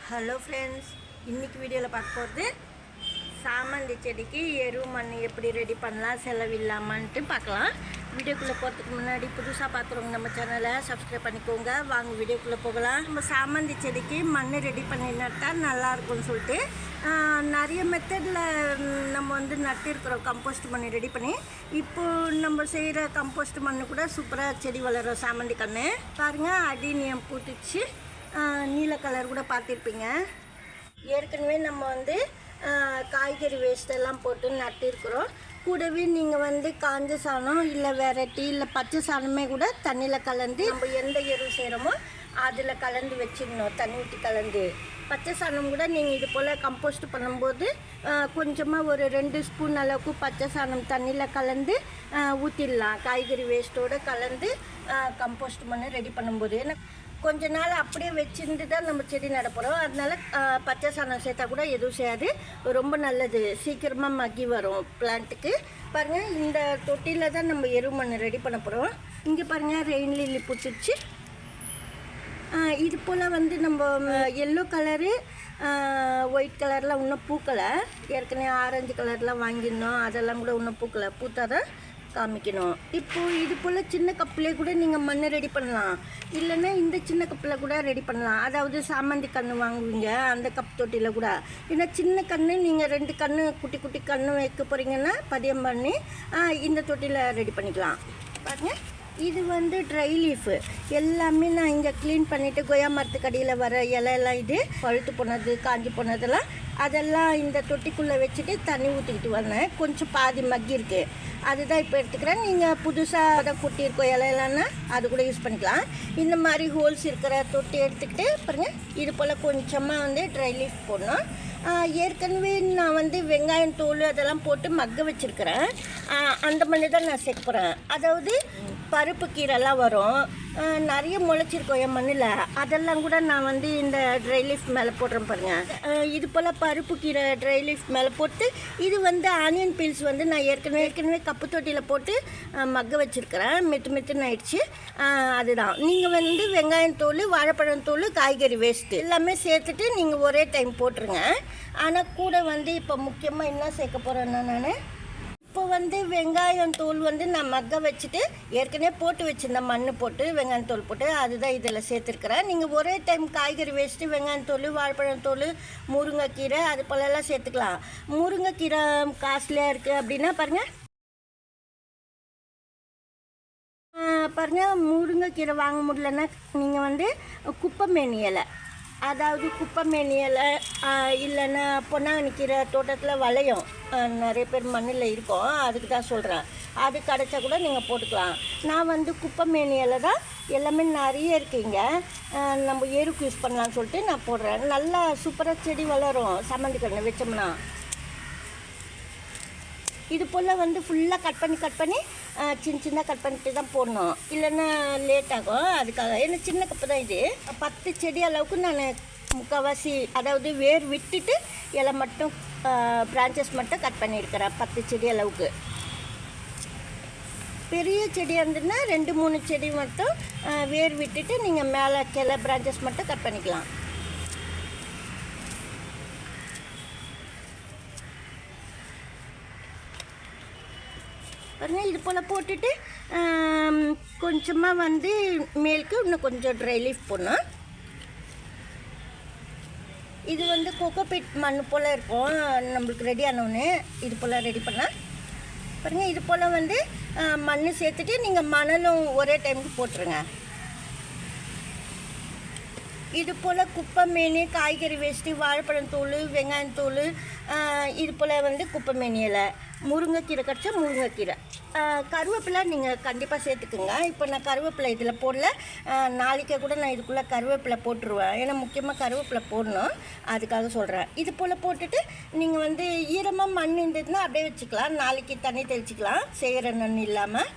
Hello friends, இன்றைக்கி வீடியோவில் பார்க்க போகிறது சாமந்தி செடிக்கு எருவு மண் எப்படி ரெடி பண்ணலாம் செலவில்லாமன்ட்டு பார்க்கலாம். வீடியோக்குள்ளே போகிறதுக்கு முன்னாடி புதுசாக பார்க்குறவங்க நம்ம சேனலை சப்ஸ்கிரைப் பண்ணிக்கோங்க. வாங்க வீடியோக்குள்ளே போகலாம். நம்ம சாமந்தி செடிக்கு மண் ரெடி பண்ணி நட்டால் நல்லாயிருக்கும்னு சொல்லிட்டு நிறைய மெத்தடில் நம்ம நட்டிருக்கிறோம். கம்போஸ்ட் மண் ரெடி பண்ணி இப்போது நம்ம செய்கிற கம்போஸ்ட் மண் கூட சூப்பராக செடி வளரும். சாமந்தி கன்று பாருங்கள், அடினியம் பூத்துச்சு, நீல கலர் கூட பார்த்துருப்பீங்க. ஏற்கனவே நம்ம காய்கறி வேஸ்டெல்லாம் போட்டு நட்டிருக்கிறோம். கூடவே நீங்கள் காஞ்ச சாணம் இல்லை வெரைட்டி இல்லை பச்சை சாணமே கூட தண்ணியில் கலந்து நம்ம எந்த எருவு செய்கிறோமோ அதில் கலந்து வச்சிடணும். தண்ணி ஊற்றி கலந்து பச்சை சாணம் கூட நீங்கள் இது போல் கம்போஸ்ட் பண்ணும்போது கொஞ்சமாக ஒரு 2 ஸ்பூன் அளவுக்கு பச்சை சாணம் தண்ணியில் கலந்து ஊற்றிடலாம். காய்கறி வேஸ்ட்டோடு கலந்து கம்போஸ்ட் மண் ரெடி பண்ணும்போது ஏன்னா கொஞ்ச நாள் அப்படியே வச்சுருந்து தான் நம்ம செடி நடப்போகிறோம். அதனால் பச்சை சாணம் சேர்த்தா கூட எதுவும் செய்யாது, ரொம்ப நல்லது, சீக்கிரமாக மக்கி வரும் பிளான்ட்டுக்கு. பாருங்கள், இந்த தொட்டியில் தான் நம்ம எருவு மண் ரெடி பண்ண போகிறோம். இங்கே பாருங்கள், ரெயின் லில்லி பூத்துச்சு. இது போல் நம்ம எல்லோ கலரு ஒயிட் கலரில் இன்னும் பூக்களை, ஏற்கனவே ஆரஞ்சு கலர்லாம் வாங்கியிருந்தோம், அதெல்லாம் கூட இன்னும் பூக்களை பூத்தா தான் காமிக்கணும். இப்போது இது போல் சின்ன கப்பிலே கூட நீங்கள் மண் ரெடி பண்ணலாம், இல்லைன்னா இந்த சின்ன கப்பில் கூட ரெடி பண்ணலாம். அதாவது சாமந்தி கன்று வாங்குவீங்க அந்த கப் தொட்டியில் கூட, ஏன்னா சின்ன கன்று நீங்கள் 2 கன்று குட்டி குட்டி கன்று வைக்க போகிறீங்கன்னா பதியம் பண்ணி இந்த தொட்டியில் ரெடி பண்ணிக்கலாம். பாருங்கள், இது ட்ரை லீஃபு எல்லாமே நான் இங்கே க்ளீன் பண்ணிவிட்டு கொய்யா மரத்துக்கு அடியில் வர இலையெல்லாம் இது பழுத்து போனது காஞ்சி போனதெல்லாம் அதெல்லாம் இந்த தொட்டிக்குள்ளே வச்சுட்டு தண்ணி ஊற்றிக்கிட்டு வந்தேன். கொஞ்சம் பாதி மக்கி இருக்குது, அதுதான் இப்போ எடுத்துக்கிறேன். நீங்கள் புதுசாக அதை கொட்டியிருக்கோம் இலையெல்லாம்னா அது கூட யூஸ் பண்ணிக்கலாம். இந்த மாதிரி ஹோல்ஸ் இருக்கிற தொட்டி எடுத்துக்கிட்டு பாருங்கள், இது போல் கொஞ்சமாக ட்ரை லீஃப் போடணும். ஏற்கனவே நான் வெங்காயம் தோல் அதெல்லாம் போட்டு மக்க வச்சுருக்கிறேன். அந்த மண்ணி தான் நான் சேர்க்க போகிறேன். அதாவது பருப்பு கீரைலாம் வரும், நிறைய முளைச்சிருக்கோம் என் மண்ணில், அதெல்லாம் கூட நான் இந்த ட்ரை லீஃப் மேலே போடுறேன் பாருங்கள். இது போல் பருப்பு கீரை ட்ரை லீஃப் மேலே போட்டு இது ஆனியன் பீல்ஸ் நான் ஏற்கனவே கப்பு தொட்டியில் போட்டு மக்க வச்சுருக்கிறேன். மெத்துன்னு ஆயிடுச்சு. அதுதான் நீங்கள் வெங்காயம் தோல், வாழைப்பழம் தோல், காய்கறி வேஸ்ட்டு எல்லாமே சேர்த்துட்டு நீங்கள் ஒரே டைம் போட்டுருங்க. ஆனால் கூட இப்போ முக்கியமாக என்ன சேர்க்க போகிறேன்னா, நான் இப்போ வெங்காயம் தூள் நான் மக்க வச்சுட்டு ஏற்கனவே போட்டு வச்சுருந்தேன், மண் போட்டு வெங்காயம் தூள் போட்டு அதுதான் இதில் சேர்த்துருக்குறேன். நீங்கள் ஒரே டைம் காய்கறி வேஸ்ட்டு வெங்காயம் தூள், வாழைப்பழம் தூள், முருங்கைக்கீரை அது போலெல்லாம் சேர்த்துக்கலாம். முருங்கைக்கீரை காஸ்ட்லியாக இருக்குது அப்படின்னா பாருங்கள், முருங்கைக்கீரை வாங்க முடியலன்னா நீங்கள் குப்பைமேனி இலை, அதாவது குப்பைமேனி இலை இல்லைன்னா பொன்னாங்கண்ணி கீரை தோட்டத்தில் வளையும், நிறைய பேர் மண்ணில் இருக்கும், அதுக்கு தான் சொல்கிறேன். அது கிடச்சா கூட நீங்கள் போட்டுக்கலாம். நான் குப்பைமேனி இலை தான் எல்லாமே நிறைய இருக்குங்க, நம்ம எருக்கு யூஸ் பண்ணலான்னு சொல்லிட்டு நான் போடுறேன். நல்லா சூப்பராக செடி வளரும் சாமந்தி கன்று வச்சோம்னா. இது போல் ஃபுல்லாக கட் பண்ணி சின்னதாக கட் பண்ணிட்டு தான் போடணும், இல்லைன்னா லேட் ஆகும். அதுக்காக ஏன்னா சின்ன கப்பு தான் இது. 10 செடி அளவுக்கு நான் முக்கால்வாசி, அதாவது வேர் விட்டுட்டு இலை மட்டும் பிரான்ச்சஸ் மட்டும் கட் பண்ணியிருக்கிறேன். 10 செடி அளவுக்கு. பெரிய செடியாக இருந்ததுன்னா 2-3 செடி மட்டும் வேர் விட்டுட்டு நீங்கள் மேலே கிளை பிரான்ச்சஸ் மட்டும் கட் பண்ணிக்கலாம். பாருங்கள், இது போல் போட்டுட்டு கொஞ்சமாக மேலுக்கு இன்னும் கொஞ்சம் ட்ரை லீஃப் போடணும். இது கோகோபீட் மண் போல் இருக்கும். நம்மளுக்கு ரெடி ஆனோடனே இது போல் ரெடி பண்ணால் பாருங்கள், இது போல் மண் சேர்த்துட்டு நீங்கள் மணலும் ஒரே டைமுக்கு போட்டுருங்க. இது போல் குப்பைமேனி, காய்கறி வேஸ்ட்டு, வாழைப்பழம் தூள், வெங்காயம் தூள், இது போல் குப்பைமேனி இலை, முருங்கைக்கீரை கிடச்சா முருங்கைக்கீரை, கருவேப்பிலை நீங்கள் கண்டிப்பாக சேர்த்துக்குங்க. இப்போ நான் கருவேப்பிலை இதில் போடல, நாளைக்கே கூட நான் இதுக்குள்ளே கருவேப்பிலை போட்டுருவேன், ஏன்னா முக்கியமாக கருவேப்பிலை போடணும், அதுக்காக சொல்கிறேன். இது போல் போட்டுட்டு நீங்கள் ஈரமாக மண் இருந்ததுன்னா அப்படியே வச்சுக்கலாம், நாளைக்கு தண்ணி தெளிச்சிக்கலாம். செய்கிற நன் இல்லாமல்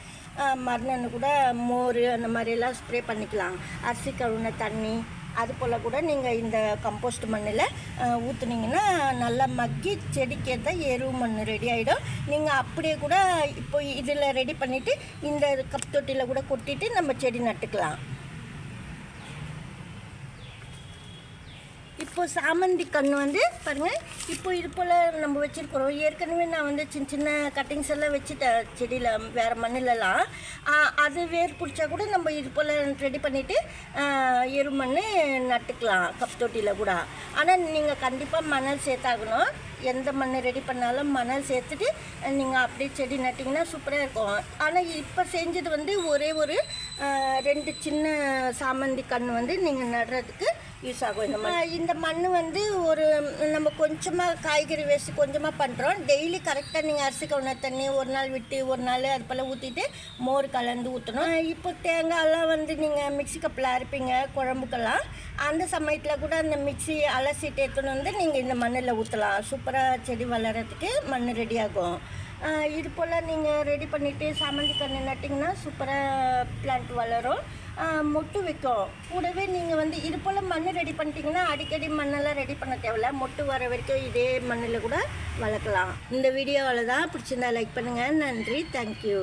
மறுநாள் கூட மோர் அந்த மாதிரியெல்லாம் ஸ்ப்ரே பண்ணிக்கலாம். அரிசி கழுவுன தண்ணி அது போல் கூட நீங்கள் இந்த கம்போஸ்ட் மண்ணில் ஊற்றுனீங்கன்னா நல்லா மக்கி செடிக்கேற்ற எருவு மண் ரெடி ஆகிடும். நீங்கள் அப்படியே கூட இப்போ இதில் ரெடி பண்ணிவிட்டு இந்த கப் தொட்டியில் கூட கொட்டிட்டு நம்ம செடி நட்டுக்கலாம். இப்போ சாமந்தி கன்று வந்து பாருங்கள், இப்போ இது போல் நம்ம வச்சுருக்குறோம். ஏற்கனவே நான் வந்து சின்ன சின்ன கட்டிங்ஸ் எல்லாம் வச்சுட்டேன் செடியில், வேறு மண்ணிலலாம். அது வேர் பிடிச்சா கூட நம்ம இது போல் ரெடி பண்ணிவிட்டு எரு மண் நட்டுக்கலாம் கப் தொட்டியில் கூட. ஆனால் நீங்கள் கண்டிப்பாக மணல் சேர்த்தாகணும். எந்த மண் ரெடி பண்ணாலும் மணல் சேர்த்துட்டு நீங்கள் அப்படியே செடி நட்டிங்கன்னா சூப்பராக இருக்கும். ஆனால் இப்போ செஞ்சது வந்து ஒரே ஒரு 2 சின்ன சாமந்தி கன்று வந்து நீங்கள் நடுறதுக்கு யூஸ் ஆகும். இந்த மண் வந்து ஒரு நம்ம கொஞ்சமாக காய்கறி வேஸ்ட் கொஞ்சமாக பண்ணுறோம். டெய்லி கரெக்டாக நீங்கள் அரிசி கவுன தண்ணி ஒரு நாள் விட்டு ஒரு நாள் அது போல் ஊற்றிட்டு மோர் கலந்து ஊற்றணும். இப்போ தேங்காயெல்லாம் வந்து நீங்கள் மிக்ஸி கப்பில் அரைப்பீங்க குழம்புக்கெல்லாம். அந்த சமயத்தில் கூட அந்த மிக்ஸி அலசிட்டு எடுத்துன்னு வந்து நீங்கள் இந்த மண்ணில் ஊற்றலாம். சூப்பராக செடி வளர்கிறதுக்கு மண் ரெடி ஆகும். இது போல் நீங்கள் ரெடி பண்ணிவிட்டு சாமந்தி கன்று நட்டிங்கன்னா சூப்பராக பிளான்ட் வளரும், மொட்டு வைக்கும். கூடவே நீங்கள் வந்து இது போல் மண் ரெடி பண்ணிட்டீங்கன்னா அடிக்கடி மண்ணெல்லாம் ரெடி பண்ண தேவையில்ல. மொட்டு வர வரைக்கும் இதே மண்ணில் கூட வளர்க்கலாம். இந்த வீடியோவில் தான் பிடிச்சிருந்தா லைக் பண்ணுங்கள். நன்றி, தேங்க்யூ.